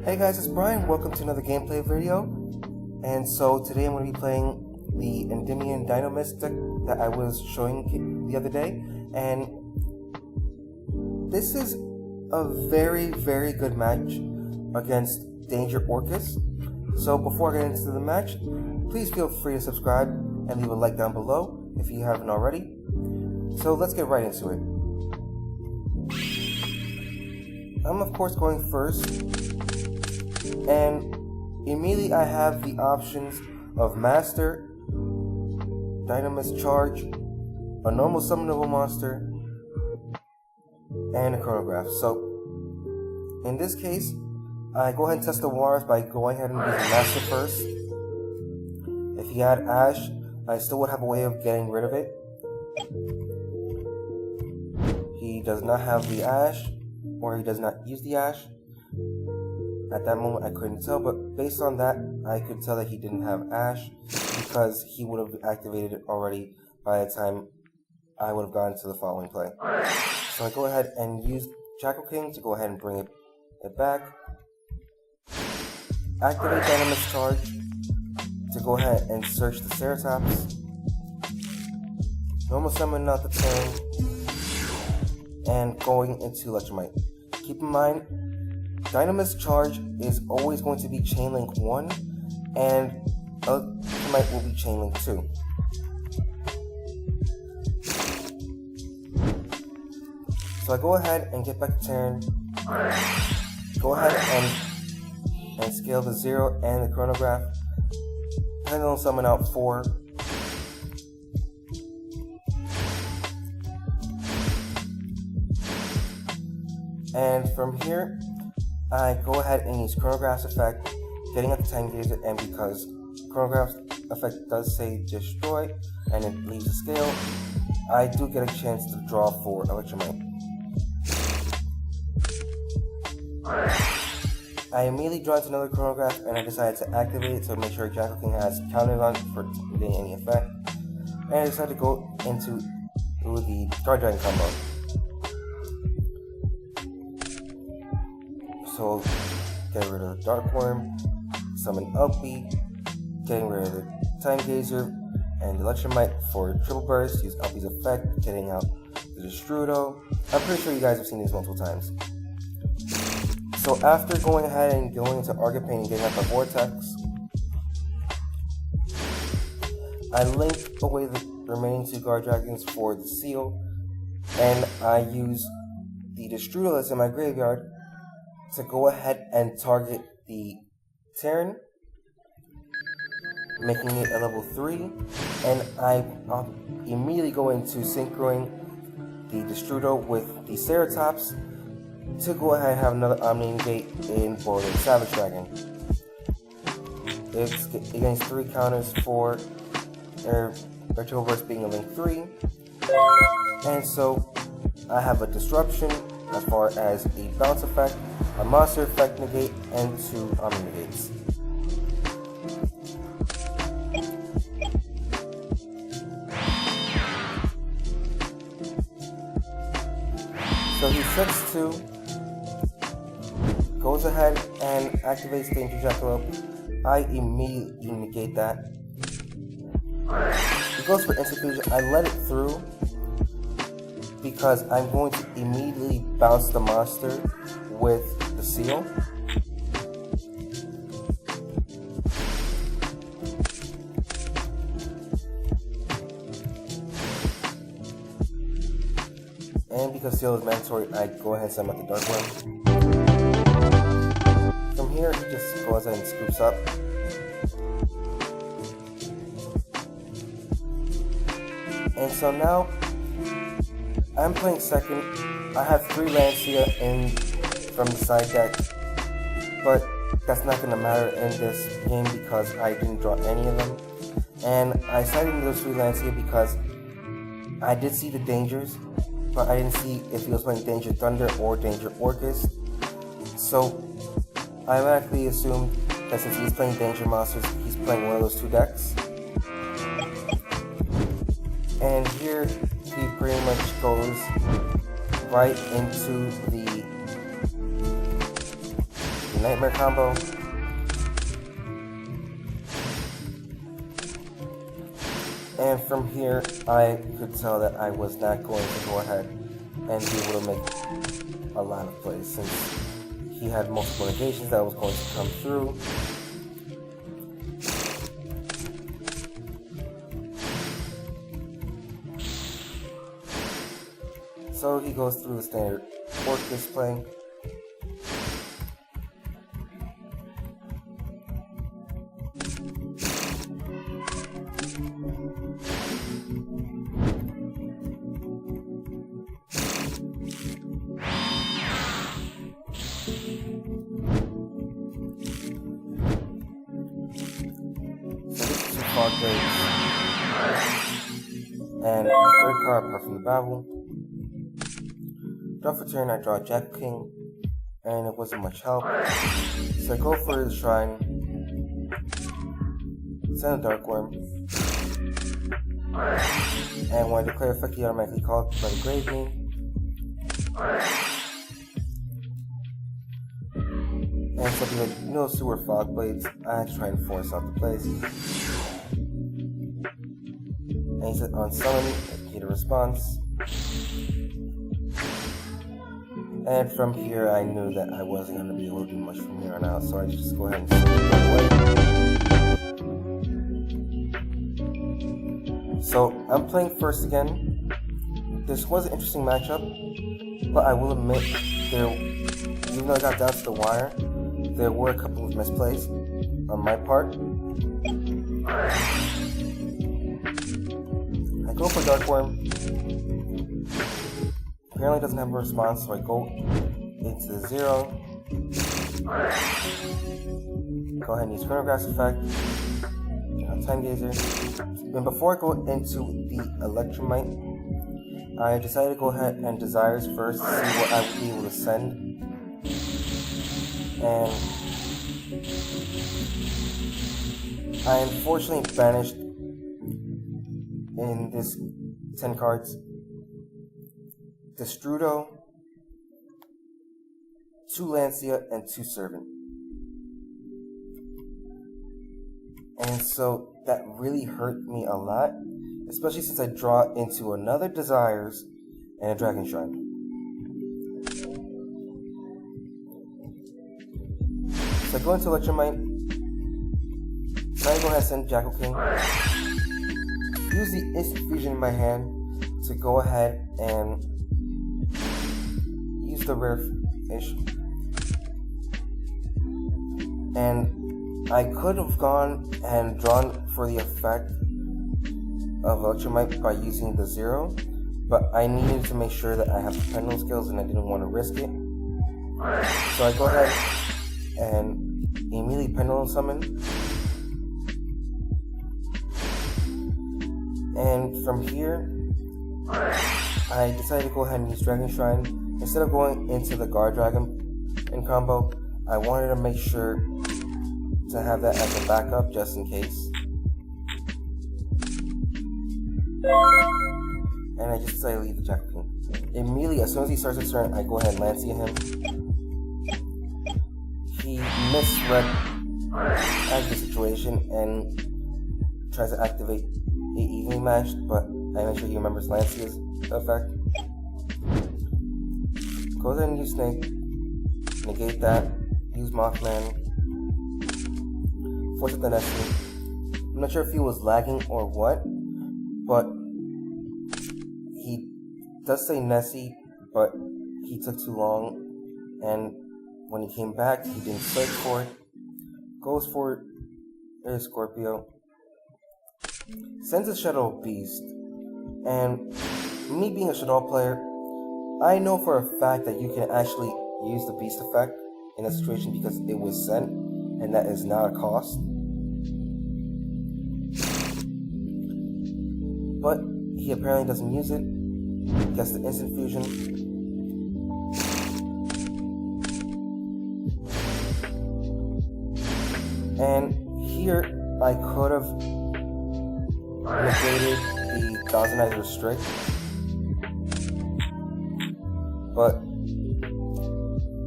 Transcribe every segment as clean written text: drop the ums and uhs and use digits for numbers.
Hey guys, it's Brian. Welcome to another gameplay video. And so today I'm going to be playing the Endymion Dinomist deck that I was showing the other day. And this is a very, very good match against Danger Orcust. So before I get into the match, please feel free to subscribe and leave a like down below if you haven't already. So let's get right into it. I'm of course going first. And immediately I have the options of Master, Dinomist Charge, a normal summonable monster, and a chronograph. So, in this case, I go ahead and test the waters by going ahead and using Master first. If he had Ash, I still would have a way of getting rid of it. He does not have the Ash, or he does not use the Ash. At that moment I couldn't tell, but based on that, I could tell that he didn't have Ash because he would have activated it already by the time I would have gotten to the following play. So I go ahead and use Jackal King to go ahead and bring it back. Activate Dinomist Charge to go ahead and search the Ceratops. Normal summon out the turn. And going into Electromite. Keep in mind, Dinomist Charge is always going to be Chain Link 1, and Electromite will be Chain Link 2. So I go ahead and get back to turn. Go ahead and scale the 0 and the chronograph. Pendulum summon out 4. And from here, I go ahead and use Chronograph's effect, getting at the time gauger, and because Chronograph's effect does say destroy, and it leaves a scale, I do get a chance to draw for Electromite. I immediately draw into another Chronograph, and I decided to activate it to make sure Jackal King has counters on for getting any effect. And I decided to go into the Guardragon combo. So, get rid of the Dark Worm, summon Upbeat, getting rid of the Time Gazer, and the Electromite for Triple Burst, use Upbeat's effect, getting out the Destrudo. I'm pretty sure you guys have seen these multiple times. So after going ahead and going into Argipane and getting out the Vortex, I link away the remaining 2 Guardragons for the seal, and I use the Destrudo that's in my graveyard to go ahead and target the Terran, making it a level 3, and I'll immediately go into synchroing the Destrudo with the Ceratops to go ahead and have another Omni Negate in for the Savage Dragon. It gains 3 counters for Retro Burst being a link 3, and so I have a Disruption as far as a bounce effect, a monster effect negate, and 2 Omni Negates. So he sets 2, goes ahead and activates Danger Jackalope. I immediately negate that. He goes for Instant Fusion. I let it through because I'm going to immediately bounce the monster with the seal. And because seal is mandatory, I go ahead and send out the Dark Worm. From here, he just goes ahead and scoops up. And so now, I'm playing second. I have 3 Lancia in from the side deck, but that's not going to matter in this game because I didn't draw any of them. And I sided into those 3 Lancia because I did see the dangers, but I didn't see if he was playing Danger Thunder or Danger Orcust. So I automatically assumed that since he's playing Danger Monsters, he's playing one of those 2 decks. And here he pretty much goes right into the Nightmare combo. And from here, I could tell that I was not going to go ahead and be able to make a lot of plays since he had multiple negations that was going to come through. So he goes through the standard Orcust play. And third card apart from the battle. Draw for turn, I draw Jack King, and it wasn't much help. So I go for the shrine, send a Dark Worm, and when I declare effect, he automatically called by the grave me. And so because no sewer fog blades, I had to try and force out the place. And he said on summon, I get a response. And from here, I knew that I wasn't going to be able to do much from here on out, so I just go ahead and send it away. So I'm playing first again. This was an interesting matchup, but I will admit, even though I got down to the wire, there were a couple of misplays on my part. I go for Dark Worm. Apparently doesn't have a response, so I go into the 0. Go ahead and use Chronograph effect. Time Gazer. And before I go into the Electromite, I decided to go ahead and Desires first to see what I would be able to send. And I unfortunately banished in this 10 cards Destrudo, 2 Lancia, and 2 Servant. And so that really hurt me a lot, especially since I draw into another Desires and a Dragon Shrine. So I go into Electromite, so I go ahead and send Jackal King, use the Instant Fusion in my hand to go ahead and use the rare fish. And I could have gone and drawn for the effect of Electromite by using the 0, but I needed to make sure that I have the pendulum skills and I didn't want to risk it. So I go ahead and immediately pendulum summon. And from here, I decided to go ahead and use Dragon Shrine. Instead of going into the Guardragon in combo, I wanted to make sure to have that as a backup just in case. And I just decided to leave the Jackal King. Immediately, as soon as he starts his turn, I go ahead and Lancia him. He misread the situation and tries to activate the evenly matched, but I make sure he remembers Lancia's effect. Go ahead and use Snake, negate that, use Mothman, force up the Nessie. I'm not sure if he was lagging or what, but he does say Nessie, but he took too long, and when he came back, he didn't search for it. Goes for it, Scorpio. Sends a Shadow Beast, and me being a Shadow player, I know for a fact that you can actually use the Beast effect in a situation because it was sent, and that is not a cost. But he apparently doesn't use it. Gets the Instant Fusion. And here, I could have negated the Thousand Eyes Restrict, but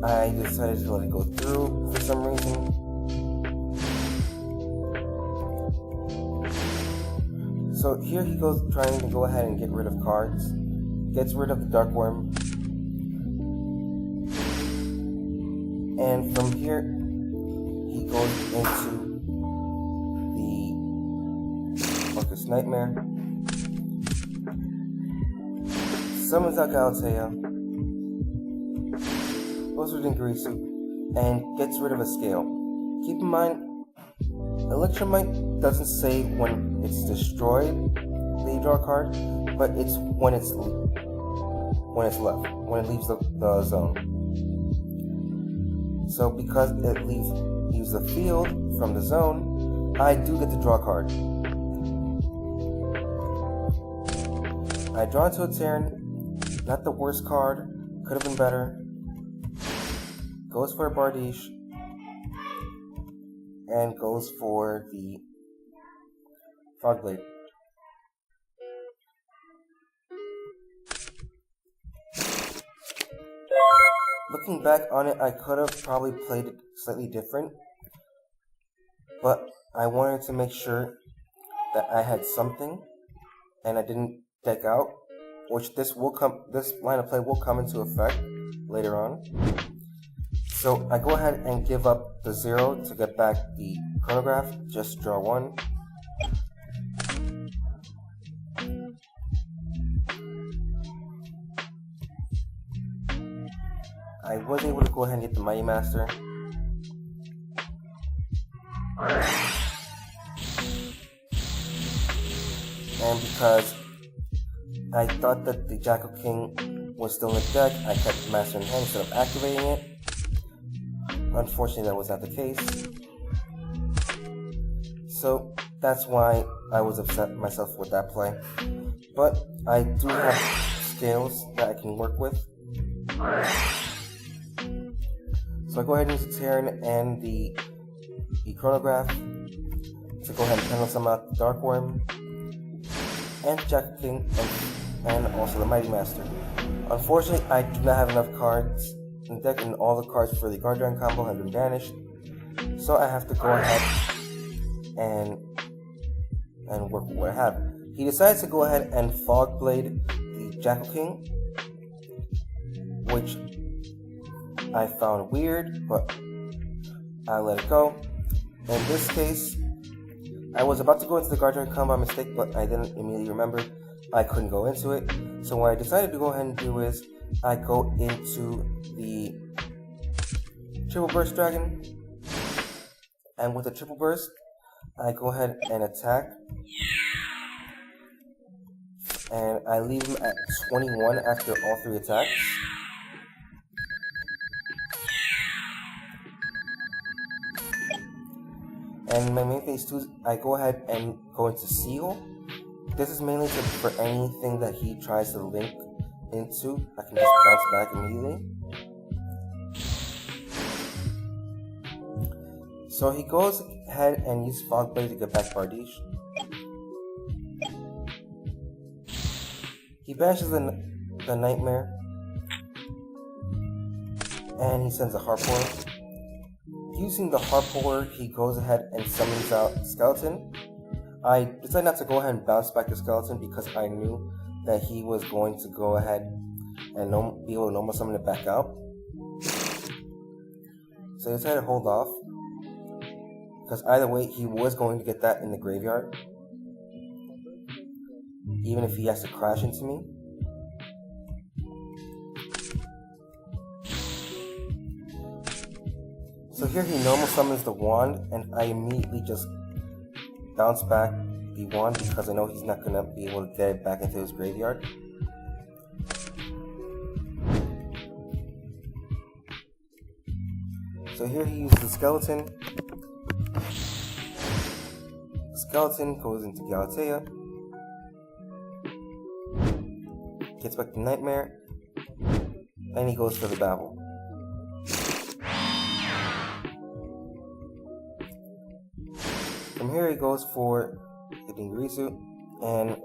I decided to let it go through for some reason. So here he goes trying to go ahead and get rid of cards. Gets rid of the Dark Worm. And from here, he goes into the Orcust Nightmare. Summons out Galatea. Goes with Ingarisu. And gets rid of a scale. Keep in mind, Electromite doesn't say when it's destroyed that you draw a card, but it's when it leaves the zone. So because it leaves the field from the zone, I do get to draw a card. I draw into a Terran, not the worst card, could have been better. Goes for a Bardiche, and goes for the Fogblade. Looking back on it, I could have probably played it slightly different, but I wanted to make sure that I had something, and I didn't deck out, which this line of play will come into effect later on. So I go ahead and give up the 0 to get back the chronograph, just draw 1. I was able to go ahead and get the Mighty Master. And because I thought that the Jackal King was still in the deck, I kept the Master in hand instead of activating it. Unfortunately, that was not the case. So that's why I was upset myself with that play. But I do have scales that I can work with. So I go ahead and use the Terran and the chronograph to go ahead and penalty some out the Dark Worm and the Jackal King and also the Mighty Master. Unfortunately, I do not have enough cards in the deck, and all the cards for the Guardragon combo have been banished. So I have to go ahead and work with what I have. He decides to go ahead and Fogblade the Jackal King, which I found weird, but I let it go. In this case, I was about to go into the Guardragon combo by mistake, but I didn't immediately remember I couldn't go into it. So what I decided to go ahead and do is I go into the Triple Burst Dragon, and with the Triple Burst, I go ahead and attack, and I leave him at 21 after all 3 attacks. And my main phase 2 is I go ahead and go into Seal. This is mainly for anything that he tries to link into. I can just bounce back immediately. So he goes ahead and uses Fogblade to get back Bardiche. He banishes the Nightmare, and he sends a Harpour. Using the Harpour, he goes ahead and summons out Skeleton. I decided not to go ahead and bounce back the Skeleton because I knew that he was going to go ahead and be able to normal summon it back out. So I decided to hold off, because either way, he was going to get that in the graveyard, even if he has to crash into me. So here he normal summons the wand, and I immediately just bounce back the wand because I know he's not going to be able to get it back into his graveyard. So here he uses the Skeleton. Skeleton goes into Galatea, gets back the Nightmare, and he goes for the Babel. From here he goes for the Ingarisu, and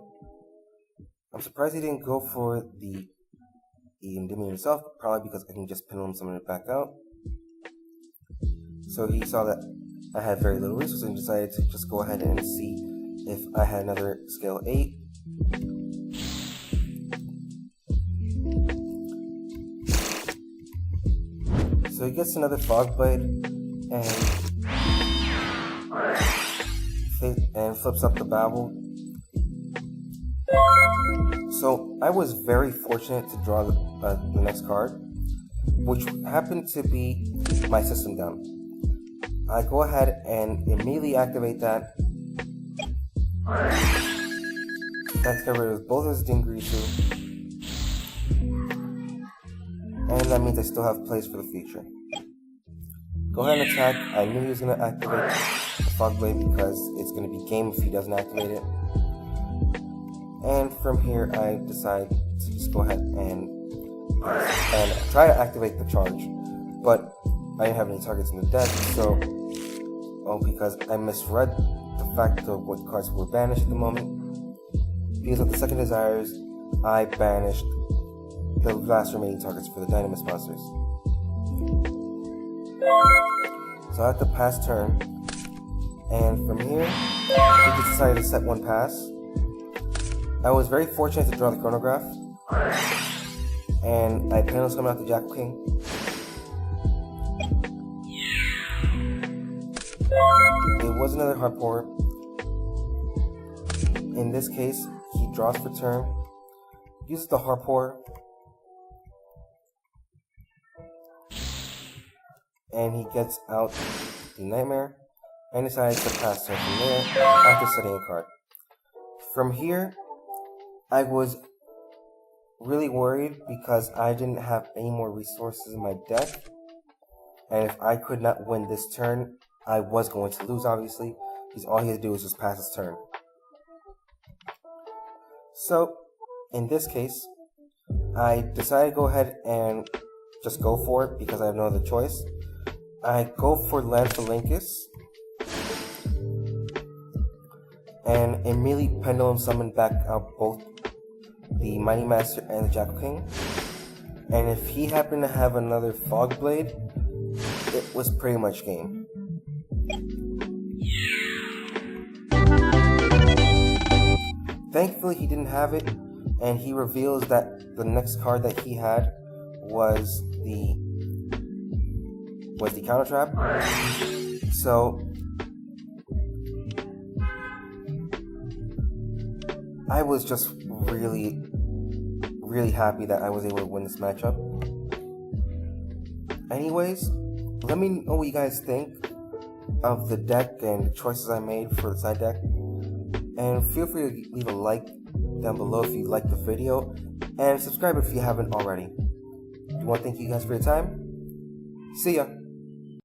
I'm surprised he didn't go for the Endymion himself, probably because I can just pendulum summon it back out. So he saw that I had very little resources and decided to just go ahead and see if I had another scale 8. So he gets another Fog Blade and flips up the Babel. So I was very fortunate to draw the next card, which happened to be my System Down. I go ahead and immediately activate that. That's got rid of both of his Dingrisu. And that means I still have plays for the future. Go ahead and attack. I knew he was going to activate the Fog Blade because it's going to be game if he doesn't activate it. And from here, I decide to just go ahead and try to activate the charge. But I didn't have any targets in the deck, so because I misread the fact of what cards were banished at the moment. Because of the second desires, I banished the last remaining targets for the Dinomist monsters. So I have to pass turn, and from here, we just decided to set one pass. I was very fortunate to draw the Chronograph, and I penalty summon out the Jackal King. It was another Harpour. In this case, he draws for turn, uses the Harpour, and he gets out the Nightmare, and decides to pass turn from there after setting a card. From here, I was really worried because I didn't have any more resources in my deck, and if I could not win this turn, I was going to lose, obviously, because all he had to do was just pass his turn. So, in this case, I decided to go ahead and just go for it because I have no other choice. I go for Land for Linkus, and immediately Pendulum summon back out both the Mighty Master and the Jackal King. And if he happened to have another Fog Blade, it was pretty much game. Thankfully he didn't have it, and he reveals that the next card that he had was the Counter Trap. So I was just really happy that I was able to win this matchup. Anyways, let me know what you guys think of the deck and the choices I made for the side deck. And feel free to leave a like down below if you liked the video, and subscribe if you haven't already. I want to thank you guys for your time. See ya!